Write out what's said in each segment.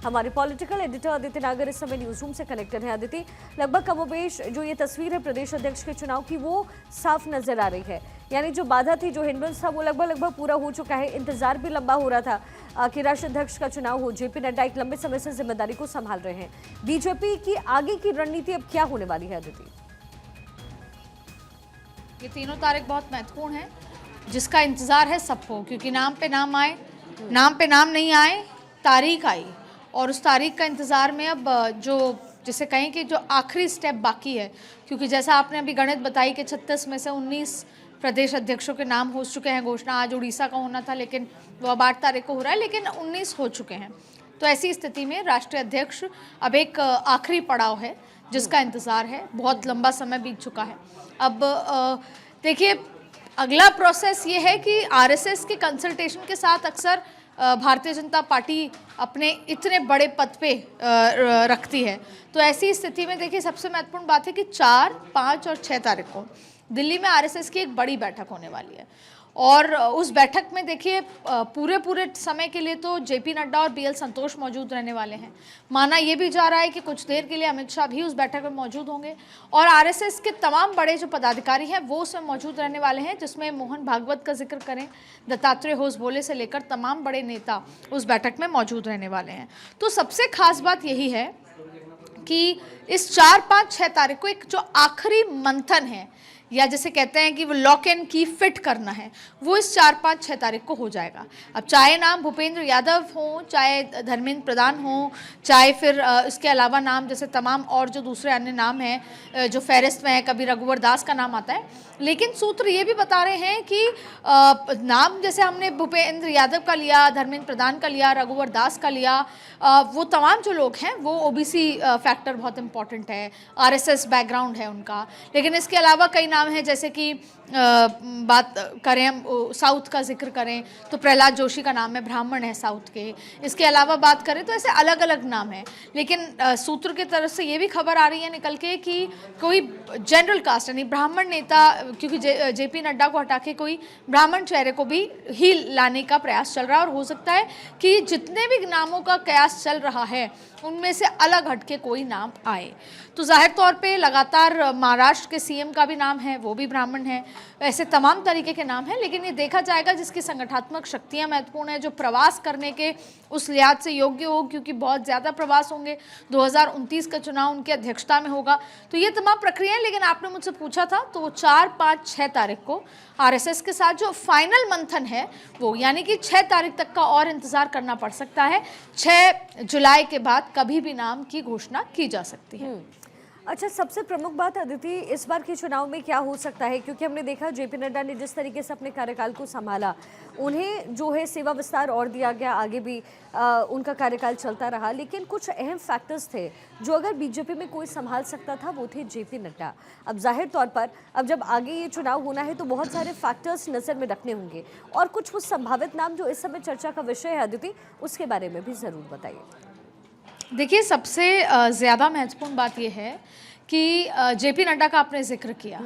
हमारे political editor Aditi नागर इस समय न्यूज रूम से कनेक्टेड है। अदिति, लगभग कमोबेश जो ये तस्वीर है प्रदेश अध्यक्ष के चुनाव की वो साफ नजर आ रही है, यानी जो बाधा थी, जो हिंड्रेंस था, वो लगभग पूरा हो चुका है। इंतजार भी लंबा हो रहा था कि राष्ट्रीय अध्यक्ष का चुनाव हो। जेपी नड्डा एक लंबे समय से जिम्मेदारी को संभाल रहे हैं। बीजेपी की आगे की रणनीति अब क्या होने वाली है अदिति? ये तीनों तारीख बहुत महत्वपूर्ण है, जिसका इंतजार है सबको, क्योंकि नाम पे नाम आए, नाम पे नाम नहीं आए, तारीख आई, और उस तारीख का इंतजार में अब जो जिसे कहें कि जो आखिरी स्टेप बाकी है, क्योंकि जैसा आपने अभी गणित बताई कि 36 में से 19 प्रदेश अध्यक्षों के नाम हो चुके हैं घोषणा। आज उड़ीसा का होना था, लेकिन वो अब 8 तारीख को हो रहा है, लेकिन 19 हो चुके हैं। तो ऐसी स्थिति में राष्ट्रीय अध्यक्ष अब एक आखिरी पड़ाव है जिसका इंतजार है। बहुत लंबा समय बीत चुका है। अब देखिए, अगला प्रोसेस ये है कि आरएसएस के कंसल्टेशन के साथ अक्सर भारतीय जनता पार्टी अपने इतने बड़े पद पे रखती है। तो ऐसी स्थिति में देखिए, सबसे महत्वपूर्ण बात है कि 4, 5 और 6 तारीख को दिल्ली में आरएसएस की एक बड़ी बैठक होने वाली है, और उस बैठक में देखिए पूरे समय के लिए तो जेपी नड्डा और बीएल संतोष मौजूद रहने वाले हैं। माना यह भी जा रहा है कि कुछ देर के लिए अमित शाह भी उस बैठक में मौजूद होंगे, और आरएसएस के तमाम बड़े जो पदाधिकारी हैं वो उसमें मौजूद रहने वाले हैं, जिसमें मोहन भागवत का जिक्र करें, दत्तात्रेय होसबोले से लेकर तमाम बड़े नेता उस बैठक में मौजूद रहने वाले हैं। तो सबसे खास बात यही है कि इस 4, 5, 6 तारीख को एक जो आखिरी मंथन है, या जैसे कहते हैं कि वो लॉक एंड की फिट करना है, वो इस 4, 5, 6 तारीख को हो जाएगा। अब चाहे नाम भूपेंद्र यादव हो, चाहे धर्मेंद्र प्रधान हो, चाहे फिर इसके अलावा नाम जैसे तमाम और जो दूसरे अन्य नाम हैं जो फहरिस्त में है, कभी रघुवर दास का नाम आता है, लेकिन सूत्र ये भी बता रहे हैं कि नाम जैसे हमने भूपेंद्र यादव का लिया, धर्मेंद्र प्रधान का लिया, रघुवर दास का लिया, वो तमाम जो लोग हैं वो ओबीसी फैक्टर बहुत इंपॉर्टेंट है, आरएसएस बैकग्राउंड है उनका। लेकिन इसके अलावा कई नाम हैं, जैसे कि बात करें हम साउथ का जिक्र करें तो प्रहलाद जोशी का नाम है, ब्राह्मण है साउथ के। इसके अलावा बात करें तो ऐसे अलग अलग नाम हैं, लेकिन सूत्र की तरफ से ये भी खबर आ रही है निकल के कि कोई जनरल कास्ट यानी ब्राह्मण नेता, क्योंकि जेपी नड्डा को हटा के कोई ब्राह्मण चेहरे को भी ही लाने का प्रयास चल रहा है, और हो सकता है कि जितने भी नामों का कयास चल रहा है उनमें से अलग हटके कोई नाम आए। तो जाहिर तौर पे लगातार महाराष्ट्र के सीएम का भी नाम है, वो भी ब्राह्मण है। ऐसे तमाम तरीके के नाम हैं, लेकिन ये देखा जाएगा जिसकी संगठनात्मक शक्तियां महत्वपूर्ण है, जो प्रवास करने के उस लिहाज से योग्य हो, क्योंकि बहुत ज़्यादा प्रवास होंगे। 2029 का चुनाव उनकी अध्यक्षता में होगा। तो ये तमाम प्रक्रियाएं, लेकिन आपने मुझसे पूछा था तो वो 4, 5, 6 तारीख को आरएसएस के साथ जो फाइनल मंथन है वो, यानी कि 6 तारीख तक का और इंतजार करना पड़ सकता है। 6 जुलाई के बाद कभी भी नाम की घोषणा की जा सकती है। अच्छा, सबसे प्रमुख बात अदिति, इस बार के चुनाव में क्या हो सकता है, क्योंकि हमने देखा जेपी नड्डा ने जिस तरीके से अपने कार्यकाल को संभाला, उन्हें जो है सेवा विस्तार और दिया गया, आगे भी उनका कार्यकाल चलता रहा, लेकिन कुछ अहम फैक्टर्स थे जो अगर बीजेपी में कोई संभाल सकता था वो थे जेपी नड्डा। अब जाहिर तौर पर अब जब आगे ये चुनाव होना है तो बहुत सारे फैक्टर्स नज़र में रखने होंगे, और कुछ वो संभावित नाम जो इस समय चर्चा का विषय है अदिति, उसके बारे में भी ज़रूर बताइए। देखिए, सबसे ज़्यादा महत्वपूर्ण बात यह है कि जेपी नड्डा का आपने जिक्र किया।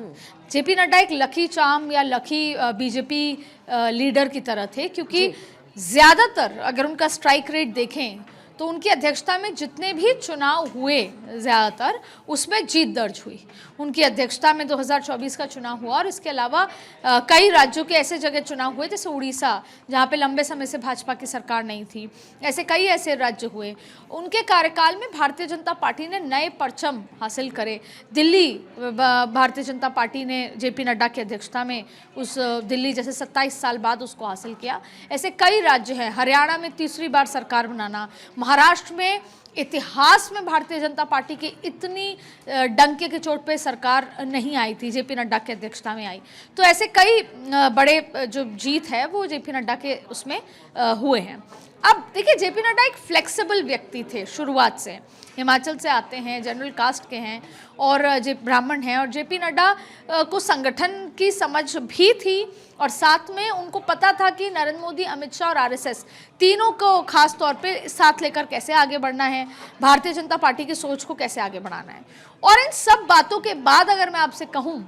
जेपी नड्डा एक लकी चार्म या लकी बीजेपी लीडर की तरह थे, क्योंकि ज़्यादातर अगर उनका स्ट्राइक रेट देखें तो उनकी अध्यक्षता में जितने भी चुनाव हुए ज़्यादातर उसमें जीत दर्ज हुई। उनकी अध्यक्षता में 2024 का चुनाव हुआ, और इसके अलावा कई राज्यों के ऐसे जगह चुनाव हुए जैसे उड़ीसा, जहाँ पे लंबे समय से भाजपा की सरकार नहीं थी। ऐसे कई ऐसे राज्य हुए। उनके कार्यकाल में भारतीय जनता पार्टी ने नए परचम हासिल करे। दिल्ली भारतीय जनता पार्टी ने जेपी नड्डा की अध्यक्षता में उस दिल्ली जैसे 27 साल बाद उसको हासिल किया। ऐसे कई राज्य हैं। हरियाणा में तीसरी बार सरकार बनाना, महाराष्ट्र में इतिहास में भारतीय जनता पार्टी की इतनी डंके की चोट पे सरकार नहीं आई थी, जेपी नड्डा की अध्यक्षता में आई। तो ऐसे कई बड़े जो जीत है वो जेपी नड्डा के उसमें हुए हैं। अब देखिए, जेपी नड्डा एक फ्लेक्सिबल व्यक्ति थे शुरुआत से। हिमाचल से आते हैं, जनरल कास्ट के हैं, और ब्राह्मण हैं, और जेपी नड्डा को संगठन की समझ भी थी, और साथ में उनको पता था कि नरेंद्र मोदी, अमित शाह और आरएसएस तीनों को खास तौर पे साथ लेकर कैसे आगे बढ़ना है, भारतीय जनता पार्टी की सोच को कैसे आगे बढ़ाना है। और इन सब बातों के बाद अगर मैं आपसे कहूँ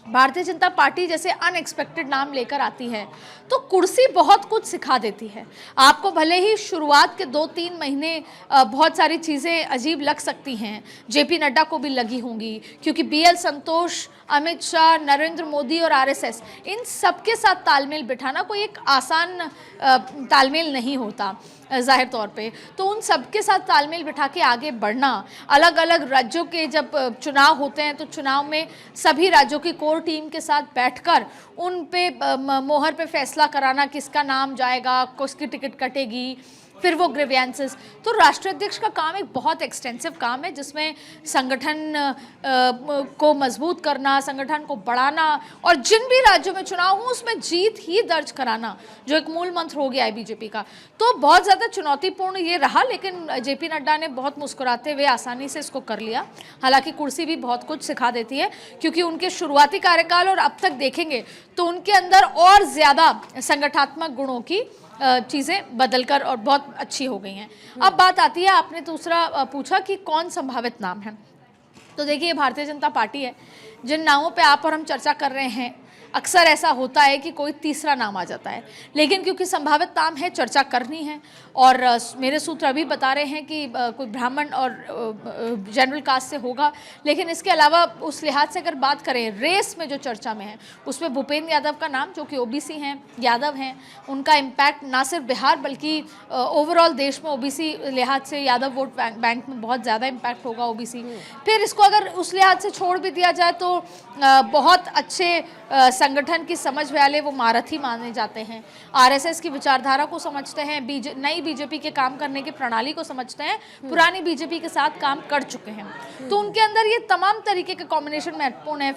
भारतीय जनता पार्टी जैसे अनएक्सपेक्टेड नाम लेकर आती है तो कुर्सी बहुत कुछ सिखा देती है। आपको भले ही शुरुआत के 2-3 महीने बहुत सारी चीज़ें अजीब लग सकती हैं, जेपी नड्डा को भी लगी होंगी, क्योंकि बीएल संतोष, अमित शाह, नरेंद्र मोदी और आरएसएस, इन सबके साथ तालमेल बिठाना कोई एक आसान तालमेल नहीं होता जाहिर तौर पे। तो उन सबके साथ तालमेल बिठा के आगे बढ़ना, अलग अलग राज्यों के जब चुनाव होते हैं तो चुनाव में सभी राज्यों की कोर टीम के साथ बैठकर उन पे मोहर पे फैसला कराना, किसका नाम जाएगा, किसकी टिकट कटेगी, फिर वो ग्रीवेंसेस। तो राष्ट्रीय अध्यक्ष का काम एक बहुत एक्सटेंसिव काम है, जिसमें संगठन को मजबूत करना, संगठन को बढ़ाना और जिन भी राज्यों में चुनाव हो उसमें जीत ही दर्ज कराना, जो एक मूल मंत्र हो गया है बीजेपी का। तो बहुत ज़्यादा चुनौतीपूर्ण ये रहा, लेकिन जेपी नड्डा ने बहुत मुस्कुराते हुए आसानी से इसको कर लिया। हालांकि कुर्सी भी बहुत कुछ सिखा देती है, क्योंकि उनके शुरुआती कार्यकाल और अब तक देखेंगे तो उनके अंदर और ज़्यादा संगठनात्मक गुणों की चीज़ें बदलकर और बहुत अच्छी हो गई हैं। अब बात आती है, आपने दूसरा पूछा कि कौन संभावित नाम है। तो देखिए, भारतीय जनता पार्टी है, जिन नामों पे आप और हम चर्चा कर रहे हैं, अक्सर ऐसा होता है कि कोई तीसरा नाम आ जाता है, लेकिन क्योंकि संभावित नाम है, चर्चा करनी है। और मेरे सूत्र अभी बता रहे हैं कि कोई ब्राह्मण और जनरल कास्ट से होगा, लेकिन इसके अलावा उस लिहाज से अगर बात करें रेस में जो चर्चा में है, उसमें भूपेंद्र यादव का नाम, जो कि ओबीसी हैं, यादव हैं, उनका इम्पैक्ट ना सिर्फ बिहार बल्कि ओवरऑल देश में ओबीसी लिहाज से यादव वोट बैंक में बहुत ज़्यादा इम्पैक्ट होगा ओबीसी। फिर इसको अगर उस लिहाज से छोड़ भी दिया जाए तो बहुत अच्छे संगठन की समझ वाले वो महारथी माने जाते हैं, आरएसएस की विचारधारा को समझते हैं, नई बीजेपी के काम करने की प्रणाली को समझते हैं, पुरानी बीजेपी के साथ काम कर चुके हैं, तो उनके अंदर ये तमाम तरीके के कॉम्बिनेशन महत्वपूर्ण है।